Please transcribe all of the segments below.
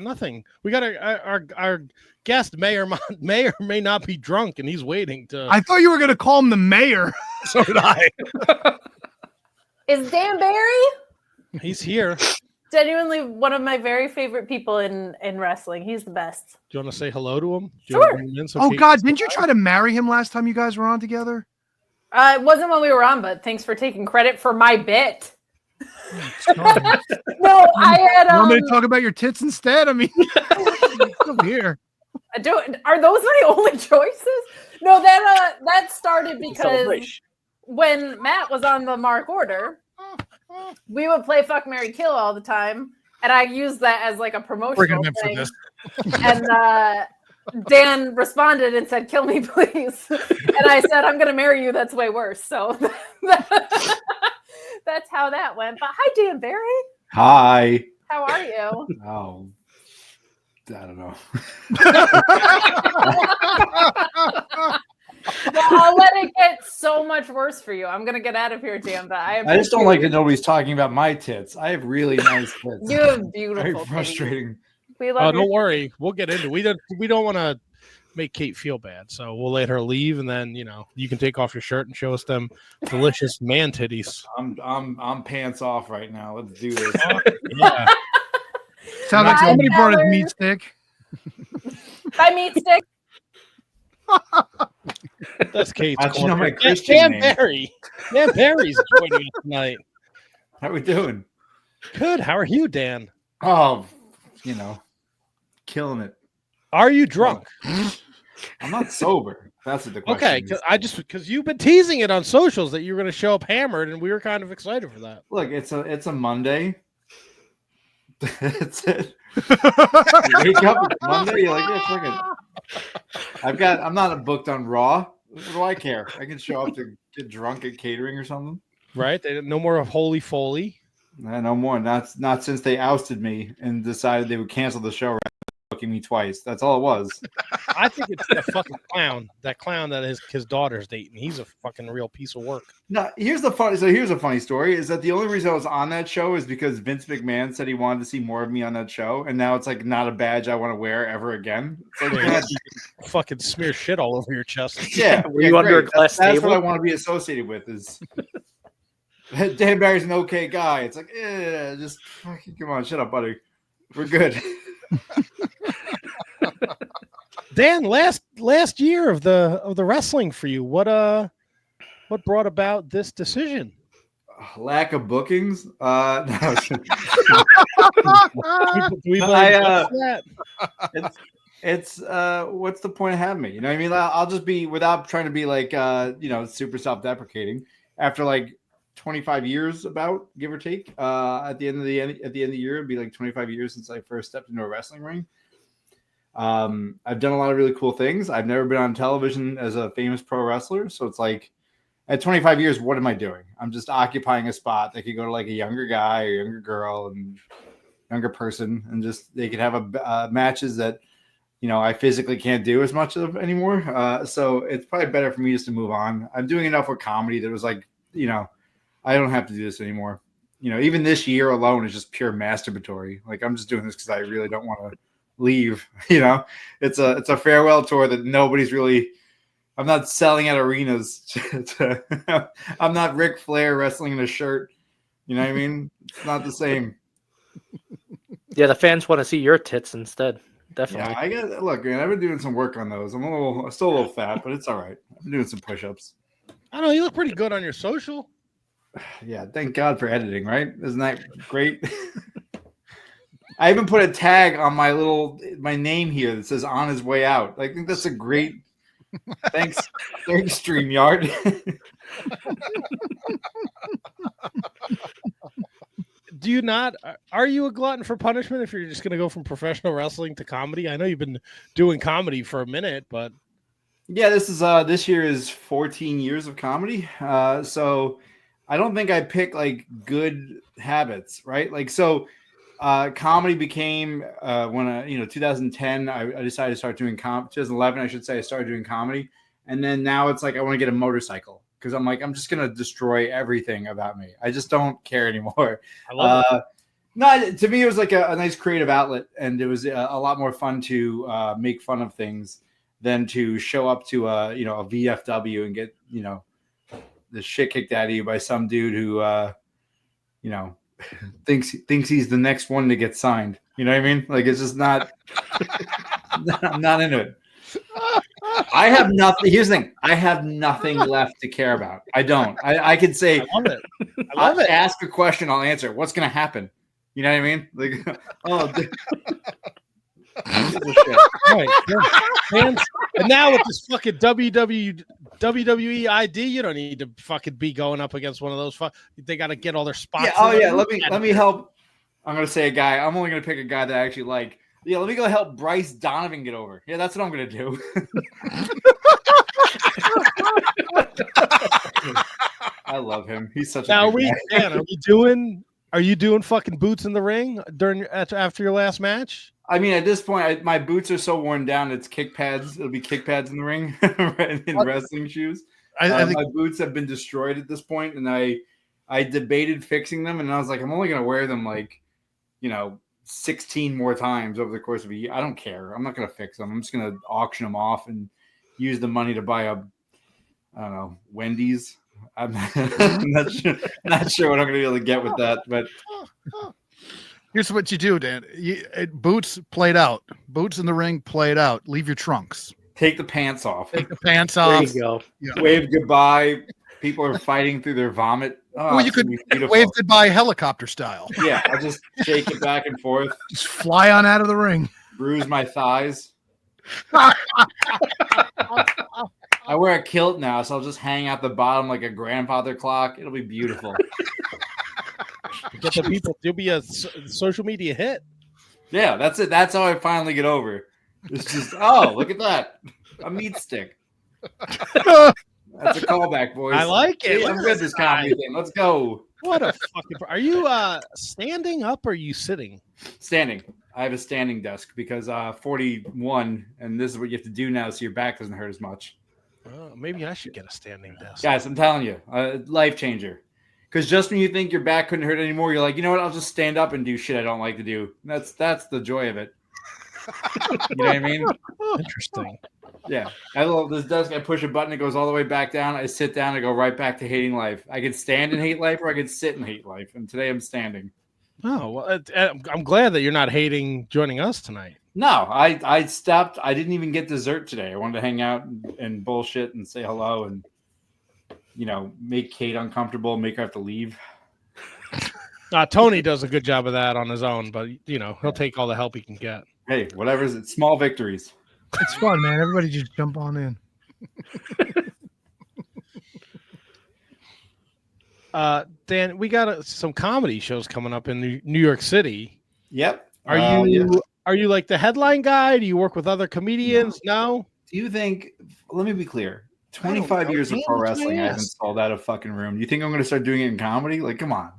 Nothing. We got our guest may or may not be drunk, and he's waiting to. I thought you were going to call him the mayor. So did I. Is Dan Barry? He's here. Genuinely one of my very favorite people in wrestling. He's the best. Do you want to say hello to him? Sure. Oh, God. Didn't you try to marry him last time you guys were on together? It wasn't when we were on, but thanks for taking credit for my bit. No, I had. You want me to talk about your tits instead? I mean, come here. Are those my only choices? No, that started because when Matt was on the Mark Order, we would play Fuck, Marry, Kill all the time, and I used that as like a promotional thing. And Dan responded and said, "Kill me, please." And I said, "I'm going to marry you. That's way worse." So that's how that went. But hi, Dan Barry. Hi. How are you? Oh, I don't know. Well, I'll let it get so much worse for you. I'm going to get out of here, Dan. But I just don't like that nobody's talking about my tits. I have really nice tits. You have beautiful. Very frustrating. We love don't worry. We'll get into it. We don't want to make Kate feel bad, so we'll let her leave, and then you can take off your shirt and show us them delicious man titties. I'm pants off right now. Let's do this. Yeah. Sounds like somebody brought his meat stick. Bye, meat stick. That's Kate's corner. My Christian Dan name. Barry. Dan Barry's joining us tonight. How are we doing? Good. How are you, Dan? Oh, killing it. Are you drunk? I'm not sober. That's what the question is. Because you've been teasing it on socials that you were going to show up hammered, and we were kind of excited for that. Look, it's a Monday. That's it. You wake up, it's Monday. You're like, yeah, I'm not booked on Raw. What do I care? I can show up to get drunk at catering or something. Right? No more of Holy Foley. No more. Not since they ousted me and decided they would cancel the show. Booking me twice. That's all it was. I think it's the fucking clown. That clown that his daughter's dating. He's a fucking real piece of work. No, here's a funny story. Is that the only reason I was on that show is because Vince McMahon said he wanted to see more of me on that show, and now it's like not a badge I want to wear ever again. It's like, fucking smear shit all over your chest. Yeah, were you under a glass table? That's what I want to be associated with. Is Dan Barry's an okay guy? It's like, just fucking come on, shut up, buddy. We're good. Dan, last year of the wrestling for you, what brought about this decision? Lack of bookings. No. It's what's the point of having me? You know what I mean? I'll just be, without trying to be like super self-deprecating, after like 25 years, about, give or take, at the end of the year, it'd be like 25 years since I first stepped into a wrestling ring. I've done a lot of really cool things. I've never been on television as a famous pro wrestler, so it's like, at 25 years, what am I doing? I'm just occupying a spot that could go to like a younger guy or younger girl and younger person, and just they could have matches that I physically can't do as much of anymore. So it's probably better for me just to move on. I'm doing enough with comedy that was like, I don't have to do this anymore. Even this year alone is just pure masturbatory. Like, I'm just doing this because I really don't want to leave. It's a farewell tour that nobody's really. I'm not selling at arenas. I'm not Ric Flair wrestling in a shirt. You know what I mean? It's not the same. Yeah, the fans want to see your tits instead. Definitely. Yeah, look, man, I've been doing some work on those. I'm still a little fat, but it's all right. I'm doing some push-ups. I don't know. You look pretty good on your social. Yeah, thank God for editing, right? Isn't that great? I even put a tag on my name here that says "On His Way Out." I think that's a great. Thanks, StreamYard. Do you not? Are you a glutton for punishment if you're just going to go from professional wrestling to comedy? I know you've been doing comedy for a minute, but yeah, this year is 14 years of comedy. So I don't think I pick like good habits, right? Like, so comedy became when 2010 I decided to start doing 2011 I should say I started doing comedy, and then now it's like I want to get a motorcycle because I'm like, I'm just gonna destroy everything about me. I just don't care anymore. I love it. No, to me, it was like a nice creative outlet, and it was a lot more fun to make fun of things than to show up to a VFW and get the shit kicked out of you by some dude who thinks he's the next one to get signed. You know what I mean? Like it's just not. I'm not into it. I have nothing. Here's the thing: I have nothing left to care about. I don't. I could say, I love it. I love it. Ask a question, I'll answer. What's going to happen? You know what I mean? Like, Right. Yeah. And now with this fucking WWE ID, you don't need to fucking be going up against one of those. They got to get all their spots. Yeah. Let me help. I'm going to say a guy. I'm only going to pick a guy that I actually like. Yeah, let me go help Bryce Donovan get over. Yeah, that's what I'm going to do. I love him. He's such a good guy. Dan, are you doing fucking boots in the ring after your last match? I mean, at this point, my boots are so worn down. It's kick pads. It'll be kick pads in the ring in wrestling shoes. I think my boots have been destroyed at this point, and I debated fixing them, and I was like, I'm only going to wear them 16 more times over the course of a year. I don't care. I'm not going to fix them. I'm just going to auction them off and use the money to buy Wendy's. I'm not sure what I'm going to be able to get with that, but here's what you do, Dan. Boots played out. Boots in the ring played out. Leave your trunks. Take the pants off. Take the pants off. There you go. Yeah. Wave goodbye. People are fighting through their vomit. Oh, well, you could wave goodbye helicopter style. Yeah, I'll just shake it back and forth. Just fly on out of the ring. Bruise my thighs. I wear a kilt now, so I'll just hang out the bottom like a grandfather clock. It'll be beautiful. Get the people. You'll be a social media hit. Yeah, that's it. That's how I finally get over. It's just, oh, look at that. A meat stick. That's a callback, boys. I like it. I'm good this comedy thing. Let's go. What a fucking... Are you standing up or are you sitting? Standing. I have a standing desk because 41, and this is what you have to do now so your back doesn't hurt as much. Maybe I should get a standing desk. Guys, I'm telling you, life changer. Because just when you think your back couldn't hurt anymore, you're like, you know what? I'll just stand up and do shit I don't like to do. That's the joy of it. You know what I mean? Interesting. Yeah. I love this desk. I push a button, it goes all the way back down. I sit down, I go right back to hating life. I could stand and hate life, or I could sit and hate life. And today I'm standing. Oh, well, I'm glad that you're not hating joining us tonight. No, I stopped. I didn't even get dessert today. I wanted to hang out and bullshit and say hello and, make Kate uncomfortable, make her have to leave. Tony does a good job of that on his own, but, he'll take all the help he can get. Hey, whatever. It's small victories. It's fun, man. Everybody just jump on in. Dan, we got some comedy shows coming up in New York City. Yep. Are you like the headline guy? Do you work with other comedians? No. Do you think? Let me be clear. 25 years of pro wrestling, I haven't sold out a fucking room. You think I'm going to start doing it in comedy? Like, come on.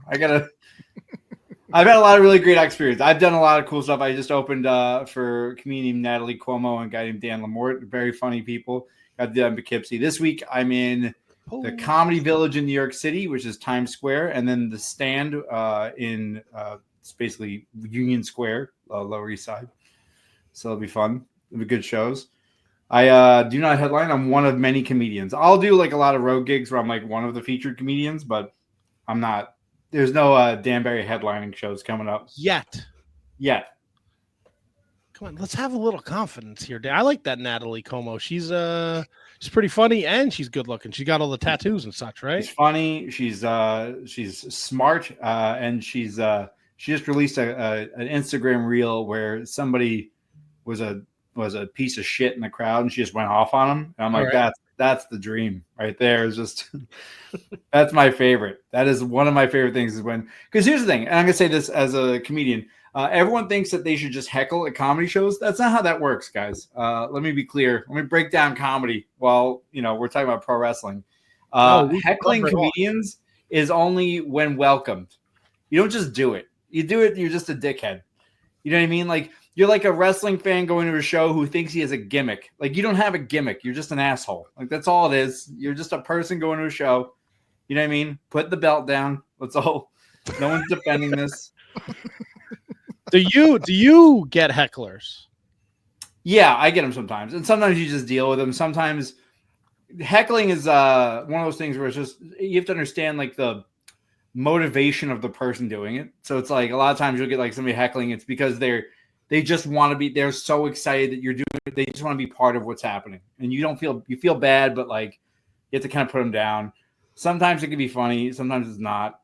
I've had a lot of really great experience. I've done a lot of cool stuff. I just opened for a comedian named Natalie Cuomo and a guy named Dan Lamort. Very funny people. Got them in Poughkeepsie. This week, I'm in the Comedy Village in New York City, which is Times Square, and then the Stand in it's basically Union Square, Lower East Side. So it'll be fun. It'll be good shows. I do not headline. I'm one of many comedians. I'll do like a lot of road gigs where I'm like one of the featured comedians, but I'm not. There's no Dan Barry headlining shows coming up yet. Come on, let's have a little confidence here. I like that Natalie Como. She's pretty funny and she's good looking. She got all the tattoos and such, right? She's funny. She's smart, and she just released an Instagram reel where somebody was a piece of shit in the crowd, and she just went off on him. And I'm like, right. That's the dream right there. Is just that's my favorite. That is one of my favorite things is when, because here's the thing, and I'm gonna say this as a comedian. Everyone thinks that they should just heckle at comedy shows. That's not how that works, guys. Let me be clear. Let me break down comedy while we're talking about pro wrestling. Heckling comedians is only when welcomed. You don't just do it. You do it, you're just a dickhead. You know what I mean? Like, you're like a wrestling fan going to a show who thinks he has a gimmick. Like, you don't have a gimmick. You're just an asshole. Like, that's all it is. You're just a person going to a show. You know what I mean? Put the belt down. That's all. No one's defending this. Do you get hecklers? Yeah, I get them sometimes, and sometimes you just deal with them. Sometimes heckling is one of those things where it's just you have to understand like the motivation of the person doing it. So it's like a lot of times you'll get like somebody heckling. It's because they just want to be. They're so excited that you're doing it. They just want to be part of what's happening, and you feel bad, but like you have to kind of put them down. Sometimes it can be funny. Sometimes it's not.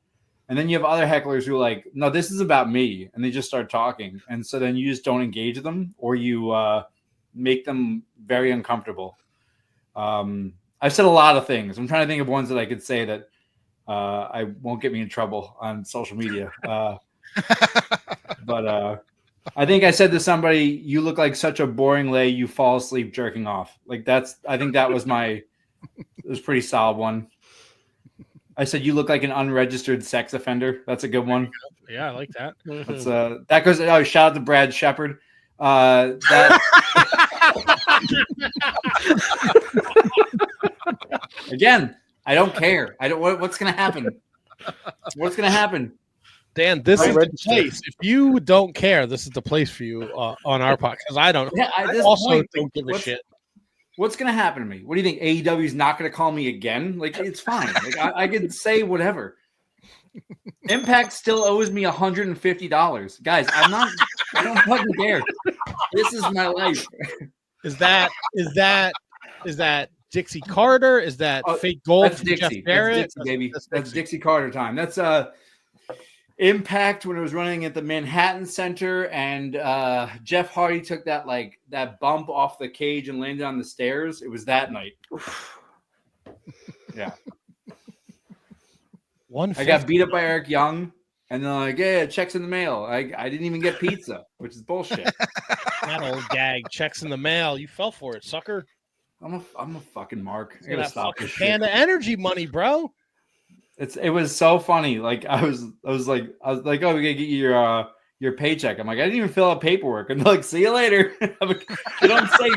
And then you have other hecklers who are like, no, this is about me. And they just start talking. And so then you just don't engage them or you make them very uncomfortable. I've said a lot of things. I'm trying to think of ones that I could say that I won't get me in trouble on social media. But I think I said to somebody, you look like such a boring lay, you fall asleep jerking off. Like I think that was it was a pretty solid one. I said you look like an unregistered sex offender. That's a good one. Yeah, I like that. That's that goes. Oh, shout out to Brad Shepard. Again, I don't care. I don't. What's gonna happen? What's gonna happen? Dan, this is the place. If you don't care, this is the place for you on our podcast. Because I don't. Yeah, I also don't give a shit. What's going to happen to me? What do you think? AEW is not going to call me again? Like, it's fine. Like, I can say whatever. Impact still owes me $150. Guys, I don't fucking care. This is my life. Is that Dixie Carter? Is that fake gold? That's Dixie. That's Dixie, baby. That's Dixie Carter time. That's Impact when it was running at the Manhattan Center, and Jeff Hardy took that bump off the cage and landed on the stairs. It was that night. Yeah. I got beat up by Eric Young, and they're like, "Yeah, checks in the mail." I didn't even get pizza, which is bullshit. That old gag, checks in the mail. You fell for it, sucker. I'm a fucking mark. I gotta stop this shit. Panda Energy money, bro. It was so funny. Like I was like, oh, we gotta get you your paycheck. I'm like, I didn't even fill out paperwork. And they're like, see you later. Get on safe.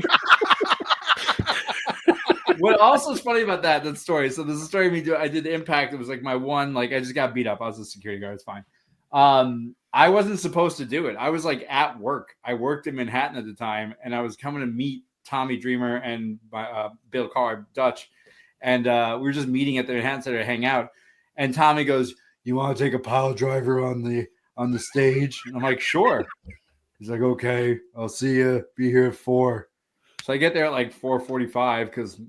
What also is funny about that story? So there's a story of me I did the Impact. It was like my one. Like I just got beat up. I was a security guard. It's fine. I wasn't supposed to do it. I was like at work. I worked in Manhattan at the time, and I was coming to meet Tommy Dreamer and Bill Carr, Dutch, and we were just meeting at the Manhattan Center to hang out. And Tommy goes, "You want to take a pile driver on the stage?" And I'm like, "Sure." He's like, "Okay, I'll see you. Be here at 4." So I get there at like 4:45 because,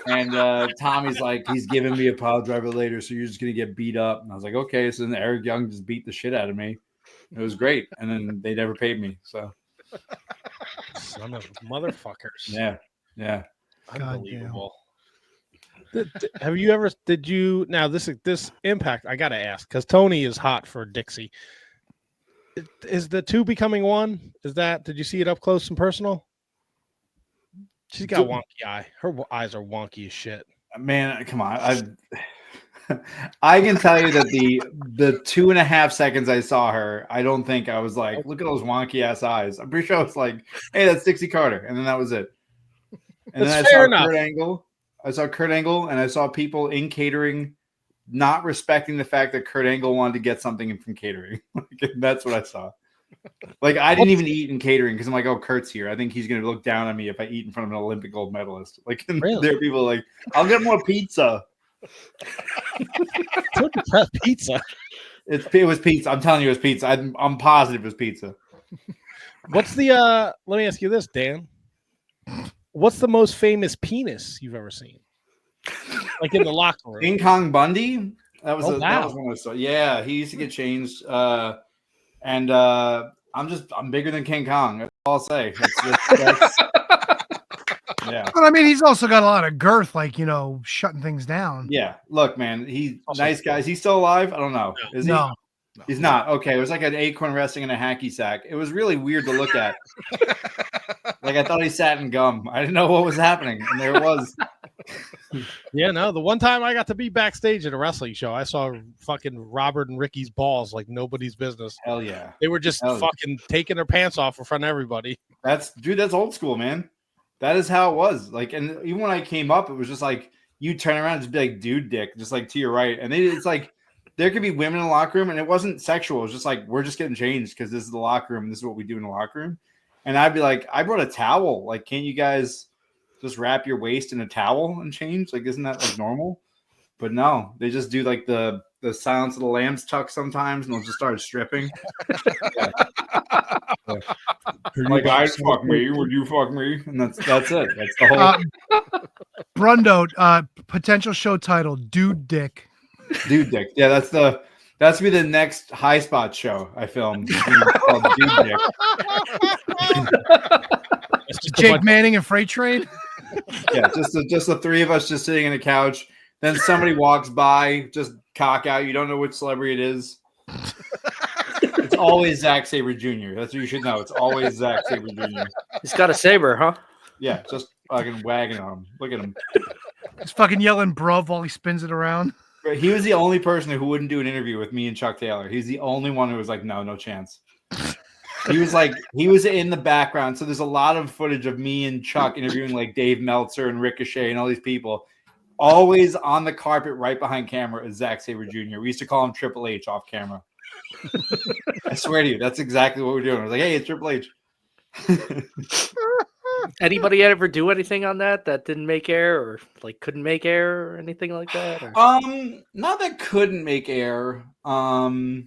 and Tommy's like, he's giving me a pile driver later, so you're just gonna get beat up. And I was like, "Okay." So then Eric Young just beat the shit out of me. It was great, and then they never paid me. So, son of motherfuckers. Yeah, unbelievable. Have you ever? Did you? Now this Impact. I gotta ask because Tony is hot for Dixie. Is the two becoming one? Did you see it up close and personal? She's got wonky eye. Her eyes are wonky as shit. Man, come on. I can tell you that the 2.5 seconds I saw her, I don't think I was like, look at those wonky ass eyes. I'm pretty sure I was like, hey, that's Dixie Carter, and then that was it. And then I saw Kurt Angle. I saw Kurt Angle, and I saw people in catering not respecting the fact that Kurt Angle wanted to get something in from catering. That's what I saw. Like, I didn't even eat in catering because I'm like, oh, Kurt's here. I think he's going to look down on me if I eat in front of an Olympic gold medalist. Like, really? There are people like, I'll get more pizza. Pizza. It was pizza. I'm telling you, it was pizza. I'm positive it was pizza. What's the? Let me ask you this, Dan. What's the most famous penis you've ever seen? Like in the locker room. King Kong Bundy. That was that was one I saw. Yeah, he used to get changed. And I'm bigger than King Kong. That's all I'll say. That's yeah. But I mean, he's also got a lot of girth, like, shutting things down. Yeah. Look, man, he's nice guy. Is he still alive? I don't know. Is he? No. He's not. Okay. It was like an acorn resting in a hacky sack. It was really weird to look at. Like I thought he sat in gum. I didn't know what was happening. And there it was. Yeah, no. The one time I got to be backstage at a wrestling show, I saw fucking Robert and Ricky's balls like nobody's business. Hell yeah. They were just fucking taking their pants off in front of everybody. That's old school, man. That is how it was. Like, and even when I came up, it was just like you turn around and just be like, dude, dick, just like to your right. And it's like there could be women in the locker room, and it wasn't sexual. It was just like, we're just getting changed because this is the locker room. And this is what we do in the locker room. And I'd be like, I brought a towel. Like, can't you guys just wrap your waist in a towel and change? Like, isn't that like normal? But no, they just do like the Silence of the Lambs tuck sometimes, and they'll just start stripping. Yeah. Like, I'd fuck me. Would you fuck me? And that's it. That's the whole. Brundo, potential show title: Dude Dick. Dude Dick. Yeah, that's to be the next High Spot show I filmed. Called Dude Dick. Jake Manning and Freight Train. Yeah, just the three of us just sitting on a couch. Then somebody walks by, just cock out. You don't know which celebrity it is. It's always Zack Sabre Jr. That's what you should know. It's always Zack Sabre Jr. He's got a saber, huh? Yeah, just fucking wagging on him. Look at him. He's fucking yelling bruv while he spins it around. He was the only person who wouldn't do an interview with me and Chuck Taylor. He's the only one who was like, no chance. He was in the background. So there's a lot of footage of me and Chuck interviewing like Dave Meltzer and Ricochet and all these people. Always on the carpet right behind camera is Zack Sabre Jr. We used to call him Triple H off camera. I swear to you, that's exactly what we're doing. I was like, hey, it's Triple H. Anybody ever do anything on that didn't make air or like couldn't make air or anything like that? Or? Not that couldn't make air. I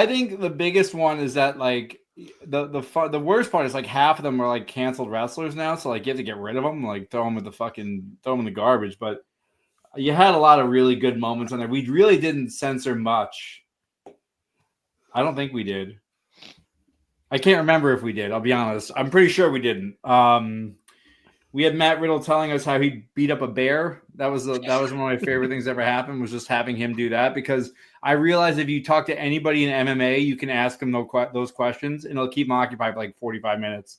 think the biggest one is that like the worst part is like half of them are like canceled wrestlers now, so like you have to get rid of them, like throw them in the garbage. But you had a lot of really good moments on there. We really didn't censor much. I don't think we did. I can't remember if we did. I'll be honest. I'm pretty sure we didn't. We had Matt Riddle telling us how he beat up a bear. That was one of my favorite things that ever happened, was just having him do that, because I realized if you talk to anybody in MMA, you can ask them those questions and it'll keep them occupied for like 45 minutes.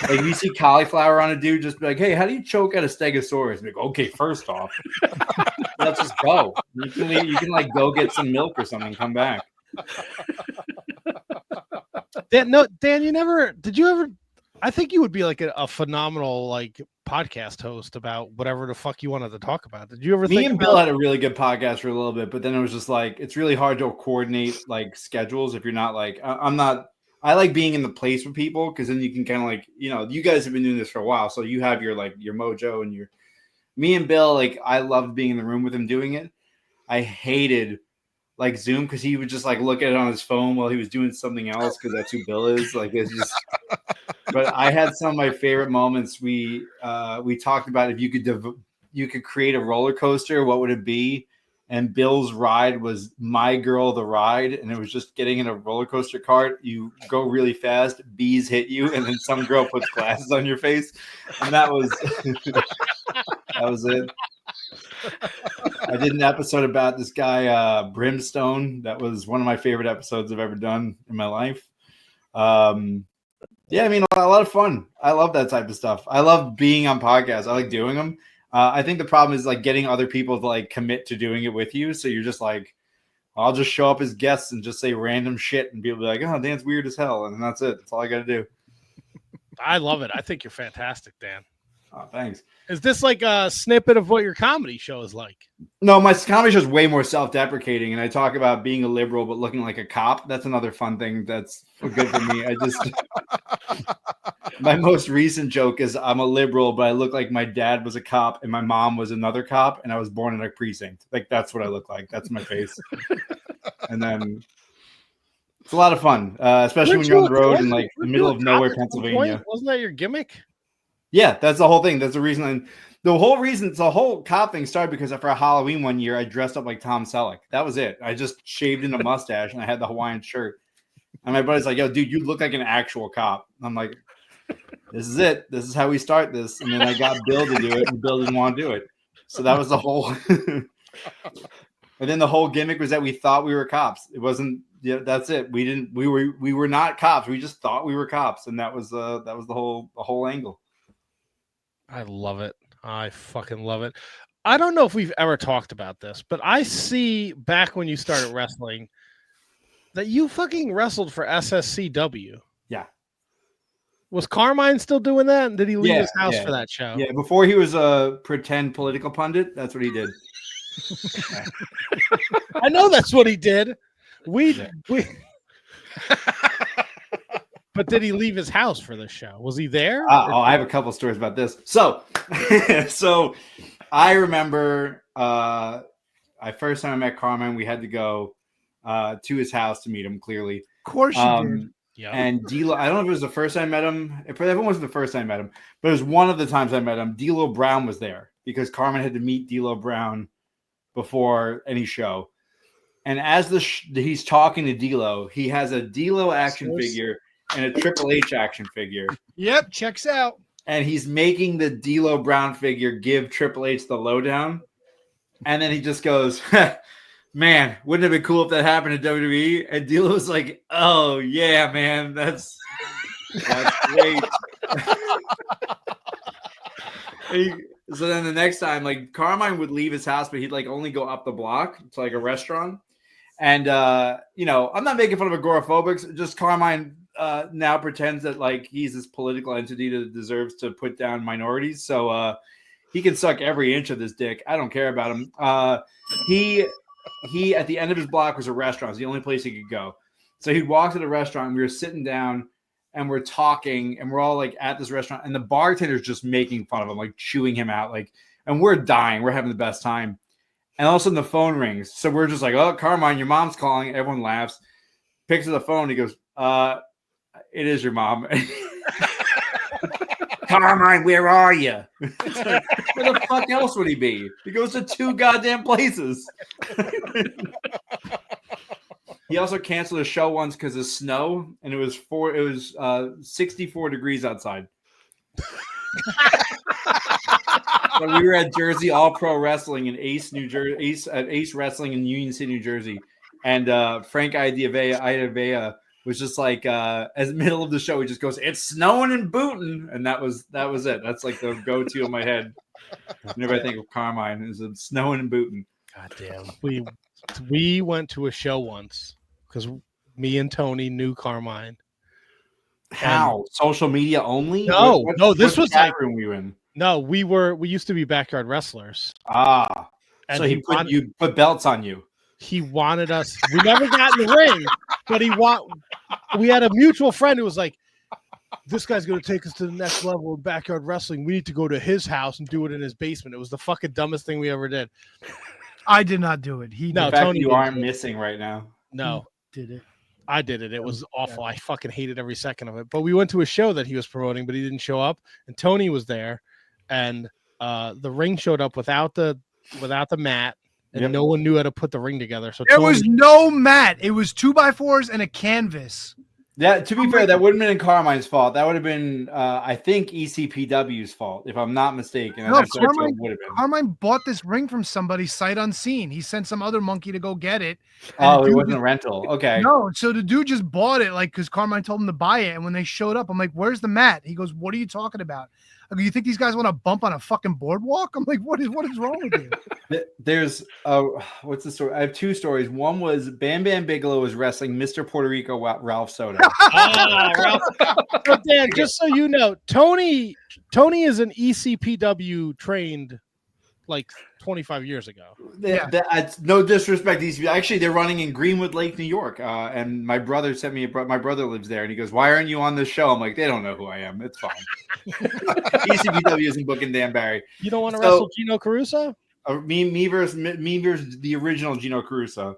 Like if you see cauliflower on a dude, just be like, hey, how do you choke out a stegosaurus? Like, okay, first off, let's just go. You can like go get some milk or something and come back. Dan, did you ever? I think you would be like a phenomenal like podcast host about whatever the fuck you wanted to talk about. Did you ever think? Me and Bill had a really good podcast for a little bit, but then it was just like, it's really hard to coordinate like schedules if you're not like, I like being in the place with people, because then you can kind of like, you guys have been doing this for a while, so you have your mojo and me and Bill, like I loved being in the room with him doing it. I hated like Zoom because he would just like look at it on his phone while he was doing something else, because that's who Bill is. Like it's just. But I had some of my favorite moments. We talked about if you could create a roller coaster, what would it be? And Bill's ride was My Girl the Ride, and it was just getting in a roller coaster cart. You go really fast, bees hit you, and then some girl puts glasses on your face, and that was that was it. I did an episode about this guy Brimstone. That was one of my favorite episodes I've ever done in my life. Yeah, I mean, a lot of fun. I love that type of stuff. I love being on podcasts. I like doing them. I think the problem is like getting other people to like commit to doing it with you. So you're just like, I'll just show up as guests and just say random shit, and people be like, oh, Dan's weird as hell. And that's it. That's all I got to do. I love it. I think you're fantastic, Dan. Oh, thanks. Is this like a snippet of what your comedy show is like? No, my comedy show is way more self-deprecating, and I talk about being a liberal but looking like a cop. That's another fun thing that's good for me. My most recent joke is I'm a liberal, but I look like my dad was a cop and my mom was another cop, and I was born in a precinct. Like that's what I look like. That's my face. And then it's a lot of fun, especially when you're on the road in like the middle of nowhere, Pennsylvania. Wasn't that your gimmick? Yeah, that's the whole thing. That's the reason. And the whole cop thing started because for a Halloween one year, I dressed up like Tom Selleck. That was it. I just shaved in a mustache and I had the Hawaiian shirt. And my buddy's like, yo, dude, you look like an actual cop. I'm like, this is it. This is how we start this. And then I got Bill to do it, and Bill didn't want to do it. So that was the whole. And then the whole gimmick was that we thought we were cops. It wasn't. Yeah, that's it. We were not cops. We just thought we were cops, and that was the whole angle. I love it. I fucking love it. I don't know if we've ever talked about this, but I see back when you started wrestling that you fucking wrestled for SSCW. Yeah. Was Carmine still doing that? And did he leave his house for that show? Yeah, before he was a pretend political pundit, that's what he did. I know that's what he did. We. But did he leave his house for the show? Was he there? I have a couple stories about this. So, I remember first time I met Carmine, we had to go to his house to meet him. Clearly, Of course you did. Yeah. And D'Lo, I don't know if it was the first time I met him. It wasn't the first time I met him, but it was one of the times I met him. D'Lo Brown was there because Carmine had to meet D'Lo Brown before any show. And as he's talking to D'Lo, he has a D'Lo action figure and a Triple H action figure. Yep, checks out. And he's making the D'Lo Brown figure give Triple H the lowdown. And then he just goes, man, wouldn't it be cool if that happened to WWE? And D'Lo was like, oh, yeah, man, that's great. So then the next time, like, Carmine would leave his house, but he'd, like, only go up the block to, like, a restaurant. And, I'm not making fun of agoraphobics. Just Carmine now pretends that, like, he's this political entity that deserves to put down minorities. So he can suck every inch of this dick. I don't care about him. He at the end of his block was a restaurant. It's the only place he could go. So he'd walk to the restaurant, and we were sitting down, and we're talking, and we're all, like, at this restaurant, and the bartender's just making fun of him, like, chewing him out, like, and we're dying. We're having the best time. And all of a sudden the phone rings. So we're just like, oh, Carmine, your mom's calling. Everyone laughs. Picks up the phone. He goes, it is your mom. Carmine, where are you? Like, where the fuck else would he be? He goes to 2 goddamn places. He also canceled a show once because of snow, and it was 64 degrees outside. So we were at Jersey All Pro Wrestling in Ace, New Jersey, Ace Wrestling in Union City, New Jersey, and Frank Iadavea was just like, as middle of the show, he just goes, "It's snowing in Boonton," and that was it. That's like the go-to in my head whenever I think of Carmine, is it snowing in Boonton. God damn. We went to a show once because me and Tony knew Carmine. How? Social media only? No, this was like room we were in. No, we used to be backyard wrestlers. Ah. And so he put belts on you. He wanted us. We never got in the ring, but we had a mutual friend who was like, this guy's going to take us to the next level of backyard wrestling. We need to go to his house and do it in his basement. It was the fucking dumbest thing we ever did. I did not do it. No, Tony, you aren't missing right now. No. He did it. I did it. It was awful. I fucking hated every second of it. But we went to a show that he was promoting, but he didn't show up. And Tony was there, and the ring showed up without the mat, and no one knew how to put the ring together. So there was no mat. It was 2x4s and a canvas. Yeah, to be fair, that wouldn't have been Carmine's fault. That would have been, I think, ECPW's fault, if I'm not mistaken. No, Carmine bought this ring from somebody sight unseen. He sent some other monkey to go get it. Oh, it wasn't a rental. Okay. No, so the dude just bought it, like, because Carmine told him to buy it. And when they showed up, I'm like, "Where's the mat?" He goes, "What are you talking about?" I go, "You think these guys want to bump on a fucking boardwalk?" I'm like, what is wrong with you? There's what's the story? I have 2 stories. One was Bam Bam Bigelow was wrestling Mr. Puerto Rico Ralph Soto. Ralph. But Dan, just so you know, Tony is an ECPW trained like 25 years ago. That's no disrespect. Actually, they're running in Greenwood Lake, New York. And my brother sent me my brother lives there, and he goes, "Why aren't you on this show?" I'm like, "They don't know who I am. It's fine." ECPW isn't booking Dan Barry. You don't want to wrestle Gino Caruso? Me versus the original Gino Caruso.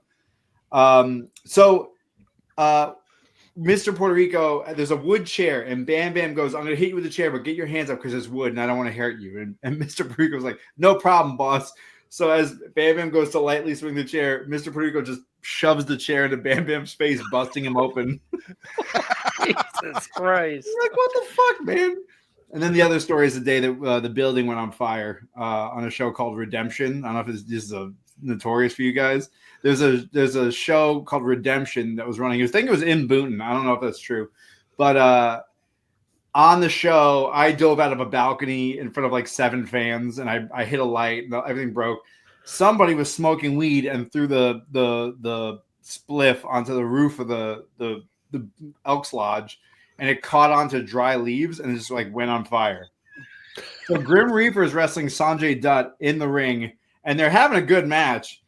Mr. Puerto Rico, there's a wood chair, and Bam Bam goes, "I'm going to hit you with the chair, but get your hands up because it's wood, and I don't want to hurt you." And Mr. Puerto Rico's like, "No problem, boss." So as Bam Bam goes to lightly swing the chair, Mr. Puerto Rico just shoves the chair into Bam Bam's face, busting him open. Jesus Christ. Like, what the fuck, man? And then the other story is the day that the building went on fire on a show called Redemption. I don't know if this is notorious for you guys. There's a show called Redemption that was running. I think it was in Boonton. I don't know if that's true, but on the show, I dove out of a balcony in front of like 7 fans, and I hit a light. And everything broke. Somebody was smoking weed and threw the spliff onto the roof of the Elks Lodge, and it caught onto dry leaves and it just like went on fire. So Grim Reaper is wrestling Sanjay Dutt in the ring. and they're having a good match.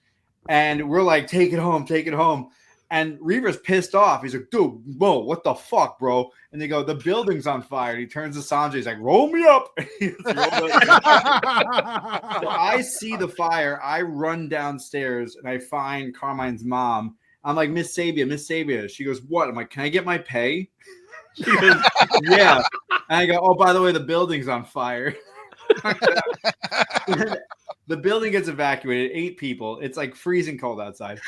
And we're like, take it home, take it home. And Reaver's pissed off. He's like, dude, whoa, what the fuck, bro? And they go, the building's on fire. And he turns to Sanjay. He's like, roll me up. So I see the fire. I run downstairs and I find Carmine's mom. I'm like, Miss Sabia. She goes, what? I'm like, can I get my pay? She goes, yeah. And I go, oh, by the way, the building's on fire. The building gets evacuated, 8 people. It's like freezing cold outside.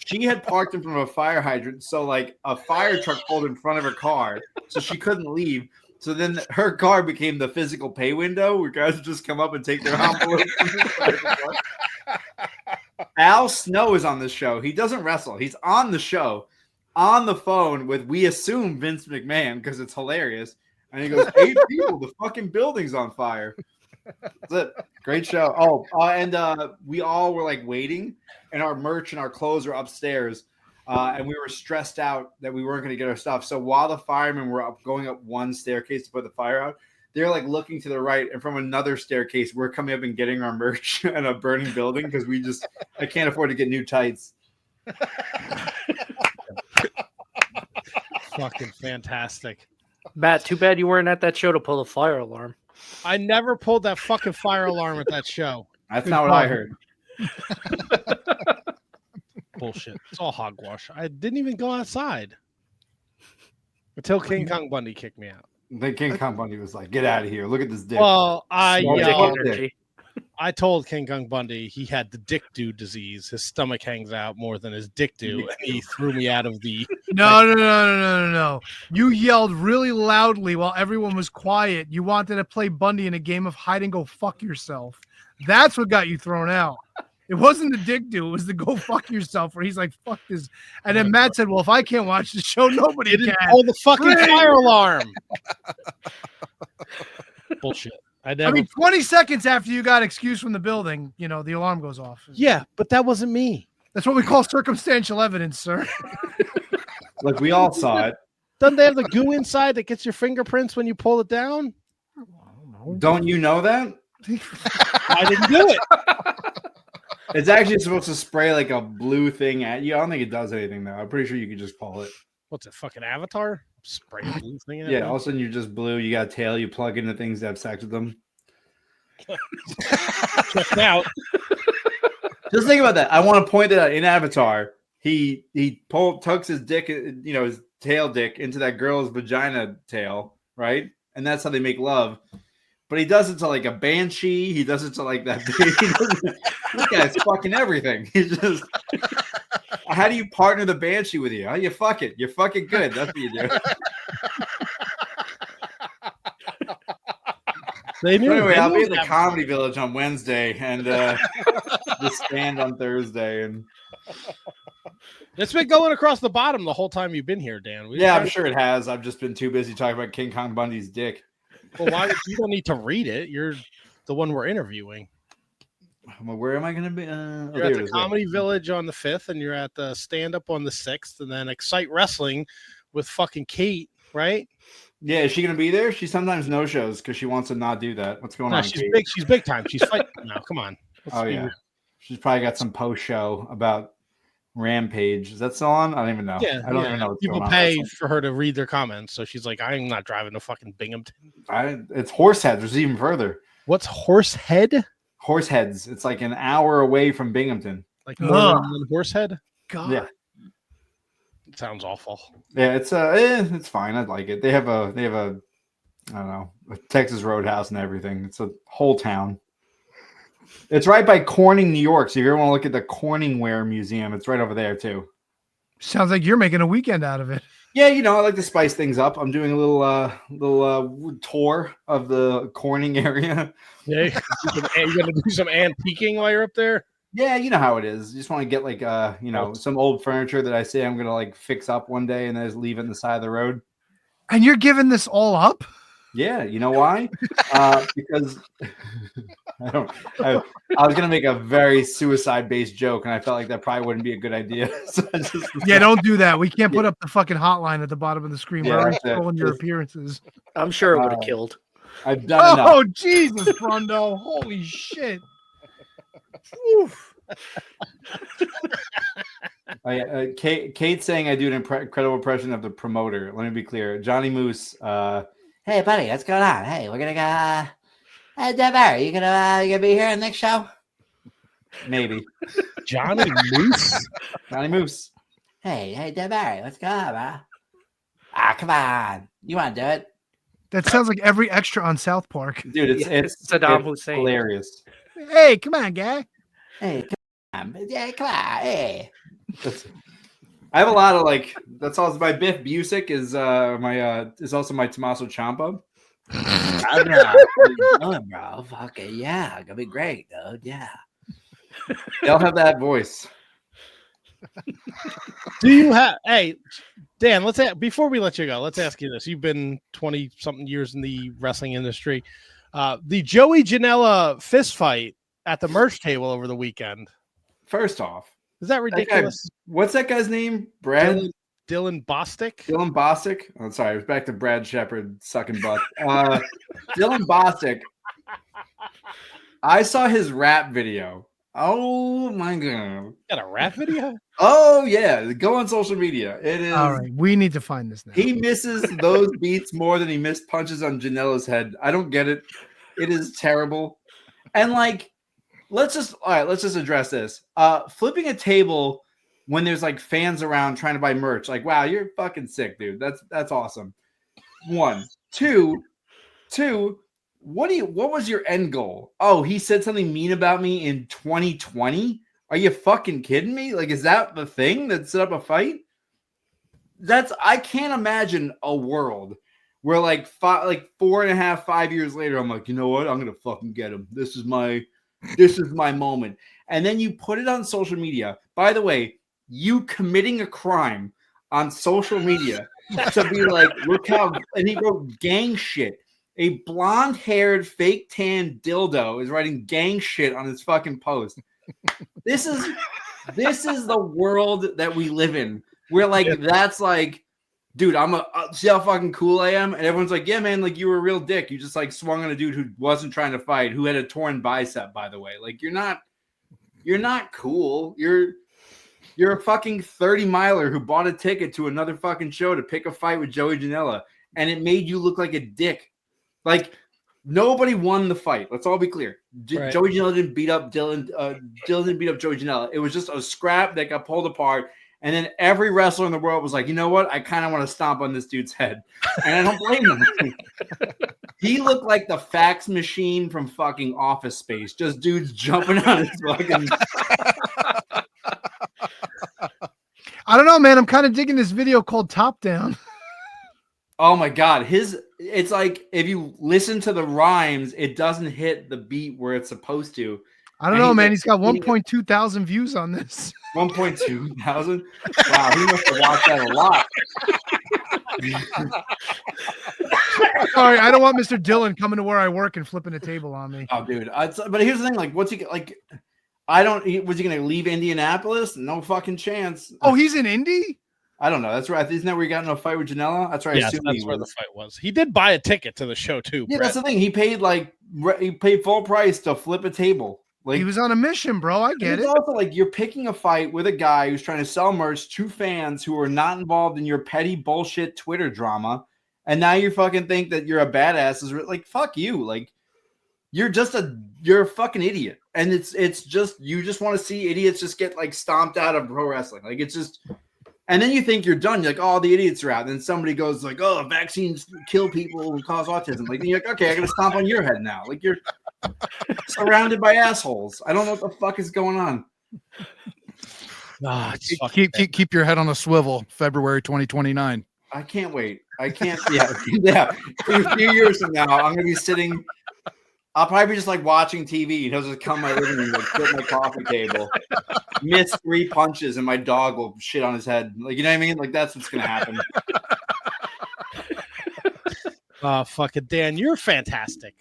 She had parked in front of a fire hydrant, so like a fire truck pulled in front of her car, so she couldn't leave. So then her car became the physical pay window where guys would just come up and take their envelopes. Al Snow is on the show. He doesn't wrestle. He's on the show, on the phone with, we assume, Vince McMahon, because it's hilarious. And he goes, 8 people, the fucking building's on fire. That's it. Great show. Oh, and we all were like waiting, and our merch and our clothes were upstairs, and we were stressed out that we weren't going to get our stuff. So while the firemen were going up one staircase to put the fire out, they're like looking to the right, and from another staircase, we're coming up and getting our merch in a burning building because I can't afford to get new tights. Fucking fantastic. Matt, too bad you weren't at that show to pull the fire alarm. I never pulled that fucking fire alarm at that show. That's not what I heard. Bullshit. It's all hogwash. I didn't even go outside until King Kong Bundy kicked me out. Then King Kong Bundy was like, get out of here. Look at this dick. Well, Small dick energy. I told King Kong Bundy he had the dick do disease. His stomach hangs out more than his dick do, and he threw me out of the. No. You yelled really loudly while everyone was quiet. You wanted to play Bundy in a game of hide and go fuck yourself. That's what got you thrown out. It wasn't the dick do. It was the go fuck yourself where he's like, fuck this. And then Matt said, well, if I can't watch the show, nobody Didn't can. pull the fucking fire alarm. Bullshit. I mean, 20 seconds after you got excused from the building, the alarm goes off. Yeah, but that wasn't me. That's what we call circumstantial evidence, sir. Look, we all saw it. Doesn't they have the goo inside that gets your fingerprints when you pull it down? Don't you know that? I didn't do it. It's actually supposed to spray like a blue thing at you. I don't think it does anything, though. I'm pretty sure you could just pull it. What's it, fucking Avatar? Spray a blue thing at Yeah, me? all of a sudden you're just blue. You got a tail. You plug into things to have sex with them. Check out. Just think about that. I want to point that out. In Avatar, he tucks his dick, his tail dick into that girl's vagina tail, right? And that's how they make love. But he does it to like a banshee. He does it to like that. This guy's fucking everything. He's just. How do you partner the banshee with you? How you fuck it? You're fucking good. That's what you do. Anyway, I'll be at the Comedy Village on Wednesday and the stand on Thursday. And it's been going across the bottom the whole time you've been here, Dan. I'm sure it has. I've just been too busy talking about King Kong Bundy's dick. Well, you don't need to read it. You're the one we're interviewing. Well, where am I going to be? You're at the Comedy Village on the 5th, and you're at the stand-up on the 6th, and then Excite Wrestling with fucking Kate, right? Yeah, is she going to be there? She sometimes no-shows because she wants to not do that. What's going on, She's Kate? big. She's big time. She's fighting now. Come on. Yeah. She's probably got some post-show about Rampage. Is that still on? I don't even know. Yeah, I don't even know what's people going on. pay for her to read their comments, so she's like, I'm not driving to fucking Binghamton. It's Horseheads. There's even further. What's Horsehead? Horseheads. It's like an hour away from Binghamton. Like more than Horsehead? God. Yeah. It sounds awful. Yeah, it's fine. I like it. They have a I don't know, a Texas Roadhouse and everything. It's a whole town. It's right by Corning, New York. So if you ever want to look at the Corningware Museum, it's right over there too. Sounds like you're making a weekend out of it. Yeah, I like to spice things up. I'm doing a little tour of the Corning area. Yeah, you're gonna do some antiquing while you're up there. Yeah, you know how it is. You just want to get like some old furniture that I say I'm gonna like fix up one day and then just leave it on the side of the road. And you're giving this all up? Yeah, you know why? Because I was gonna make a very suicide-based joke, and I felt like that probably wouldn't be a good idea. So don't do that. We can't put up the fucking hotline at the bottom of the screen. Yeah, We're already scrolling your appearances. I'm sure it would have killed. I've done enough. Oh Jesus, Brondo! Holy shit! Kate's saying I do an incredible impression of the promoter. Let me be clear. Johnny Moose. Hey, buddy, what's going on? Hey, we're gonna go. Hey, Dev, you gonna be here in the next show? Maybe. Johnny Moose. Johnny Moose. Hey, Dev, what's going on, bro? Come on. You want to do it? That sounds like every extra on South Park. Dude, it's Saddam Hussein. Hilarious. Hey, come on, guy. Hey, come on. Yeah, come on. Hey. I have a lot of like. That's also my Biff Busick is also my Tommaso Ciampa. Bro. Fuck it, yeah, gonna be great, dude. Yeah, they'll have that voice. Do you have? Hey, Dan. Before we let you go, let's ask you this. You've been 20-something years in the wrestling industry. The Joey Janela fist fight at the merch table over the weekend. First off, is that ridiculous? What's that guy's name? Brad. Dylan Bostic? Dylan Bostic? Oh, sorry. It was back to Brad Shepard sucking butt. Dylan Bostic. I saw his rap video. Oh, my God. Got a rap video? Oh, yeah. Go on social media. It is. All right. We need to find this now. He misses those beats more than he missed punches on Janela's head. I don't get it. It is terrible. And, like, let's just address this. Flipping a table when there's like fans around trying to buy merch, like, wow, you're fucking sick, dude. That's awesome. 1, 2, what was your end goal? Oh, he said something mean about me in 2020. Are you fucking kidding me? Like, is that the thing that set up a fight? I can't imagine a world where like 4.5, 5 years later, I'm like, you know what? I'm gonna fucking get him. This is my moment. And then you put it on social media. By the way, you committing a crime on social media to be like, look how, and he wrote gang shit. A blonde-haired, fake tan dildo is writing gang shit on his fucking post. This is the world that we live in. Where like that's like, dude, see how fucking cool I am, and everyone's like, yeah, man, like you were a real dick. You just like swung on a dude who wasn't trying to fight, who had a torn bicep, by the way. Like you're not cool. You're a fucking 30-miler who bought a ticket to another fucking show to pick a fight with Joey Janela, and it made you look like a dick. Like nobody won the fight. Let's all be clear. Right. Joey Janela didn't beat up Dylan. Dylan didn't beat up Joey Janela. It was just a scrap that got pulled apart, and then every wrestler in the world was like, you know what? I kind of want to stomp on this dude's head, and I don't blame him. He looked like the fax machine from fucking Office Space. Just dudes jumping on his fucking. I don't know, man. I'm kind of digging this video called Top Down. Oh my God. It's like if you listen to the rhymes, it doesn't hit the beat where it's supposed to. I don't know, man. He's got 1.2 thousand views on this. 1.2 thousand? Wow, he must have watched that a lot. Sorry, I don't want Mr. Dillon coming to where I work and flipping a table on me. Oh, dude. But here's the thing, like, what's he like? Was he gonna leave Indianapolis? No fucking chance. Oh, he's in Indy? I don't know. That's right. Isn't that where he got in a fight with Janela? That's right. Yes, that's where the fight was. He did buy a ticket to the show too. Yeah, Brett. that's the thing. He paid full price to flip a table. Like he was on a mission, bro. I get it. Also, like you're picking a fight with a guy who's trying to sell merch to fans who are not involved in your petty bullshit Twitter drama, and now you fucking think that you're a badass. Is like fuck you. Like you're a fucking idiot, and it's just you just want to see idiots just get like stomped out of pro wrestling. Like it's just. And then you think you're done. You're like, oh, the idiots are out. And then somebody goes like, oh, vaccines kill people and cause autism. Like, you're like, okay, I got to stomp on your head now. Like, you're surrounded by assholes. I don't know what the fuck is going on. Keep your head on a swivel. February 2029. I can't wait. I can't. Yeah. In a few years from now, I'm gonna be sitting. I'll probably be just like watching TV. He'll just come to my living room, like sit at my coffee table, miss 3 punches, and my dog will shit on his head. Like, you know what I mean? Like, that's what's gonna happen. Fucking Dan, you're fantastic.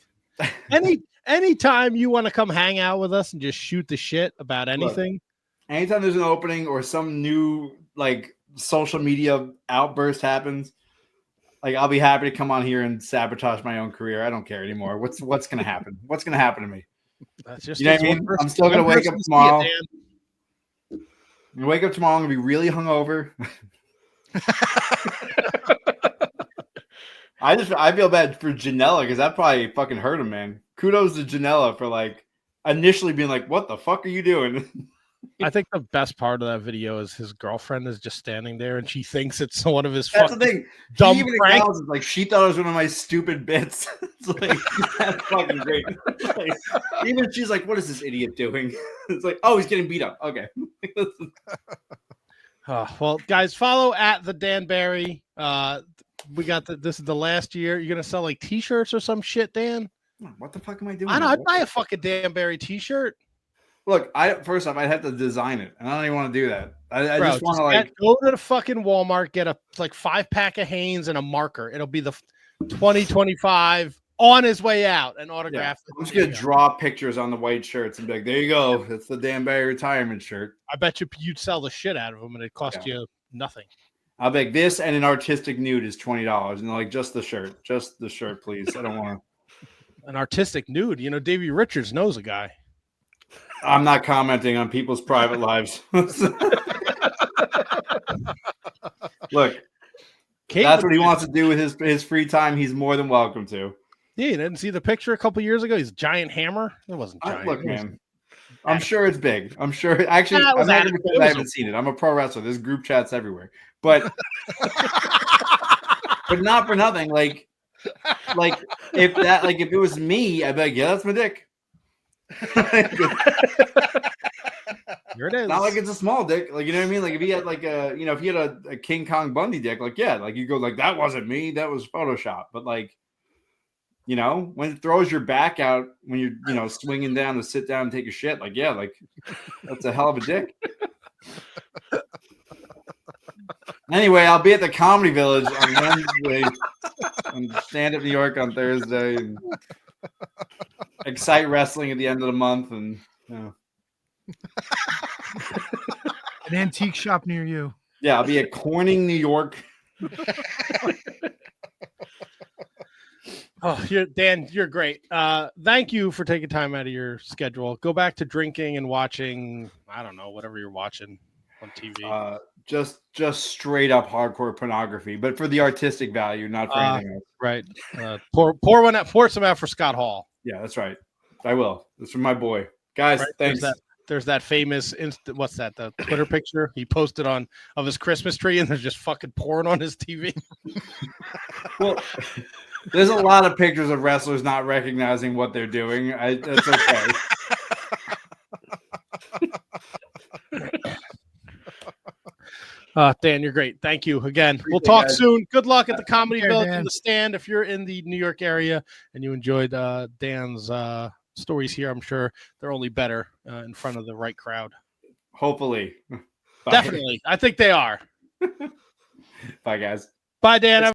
Anytime you want to come hang out with us and just shoot the shit about anything. Look, anytime there's an opening or some new like social media outburst happens, like I'll be happy to come on here and sabotage my own career. I don't care anymore. What's gonna happen? What's gonna happen to me? That's just You know what I mean? I'm still gonna wake up tomorrow. I'm gonna wake up tomorrow. I'm gonna be really hungover. I feel bad for Janela because that probably fucking hurt him, man. Kudos to Janela for like initially being like, "What the fuck are you doing?" I think the best part of that video is his girlfriend is just standing there and she thinks it's one of his That's the fucking thing. dumb He even pranks. acknowledges, like, she thought it was one of my stupid bits. It's like, that's fucking great. Like, even she's like, "What is this idiot doing?" It's like, "Oh, he's getting beat up." Okay. Well, guys, follow at the Dan Barry. We got this is the last year. You're gonna sell like t-shirts or some shit, Dan? What the fuck am I doing? I know. I'd buy a fucking Dan Barry t-shirt. Look, first off, I'd have to design it, and I don't even want to do that. I Bro, just want to like go to the fucking Walmart, get a like 5-pack of Hanes and a marker. It'll be the 2025 on his way out and autograph. I'm just gonna draw pictures on the white shirts and be like, "There you go. That's the Dan Barry retirement shirt." I bet you'd sell the shit out of them, and it cost you nothing. I'll be like, this and an artistic nude is $20, and like just the shirt, please. I don't want an artistic nude. You know, Davey Richards knows a guy. I'm not commenting on people's private lives. Look, that's what he wants to do with his free time. He's more than welcome to. Yeah, you didn't see the picture a couple years ago? He's a giant hammer. It wasn't giant. Look, man. I'm sure it's big. I'm sure. Actually, I'm not going to say I haven't seen it. I'm a pro wrestler. There's group chats everywhere. But but not for nothing. Like if it was me, I'd be like, yeah, that's my dick. Here it is. Not like it's a small dick. Like, you know what I mean? Like if he had like if he had a King Kong Bundy dick, like, yeah, like you go like, that wasn't me, that was Photoshop. But like, you know, when it throws your back out when you're, swinging down to sit down and take a shit, like, yeah, like that's a hell of a dick. Anyway, I'll be at the Comedy Village on Wednesday and Stand Up New York on Thursday and Excite Wrestling at the end of the month and an antique shop near you. Yeah, I'll be at Corning, New York. Oh, Dan, you're great. Thank you for taking time out of your schedule. Go back to drinking and watching, I don't know, whatever you're watching on TV. Just straight up hardcore pornography, but for the artistic value, not for anything else. Right. Pour some out for Scott Hall. Yeah, that's right. I will. That's for my boy. Guys, right? Thanks. There's that famous what's that? The Twitter picture he posted of his Christmas tree, and there's just fucking porn on his TV. Well, there's a lot of pictures of wrestlers not recognizing what they're doing. That's okay. Dan, you're great. Thank you again. We'll talk soon. Good luck at the Comedy Village Dan. in the Stand. If you're in the New York area and you enjoyed Dan's stories here, I'm sure they're only better in front of the right crowd. Hopefully. Definitely. I think they are. Bye, guys. Bye, Dan.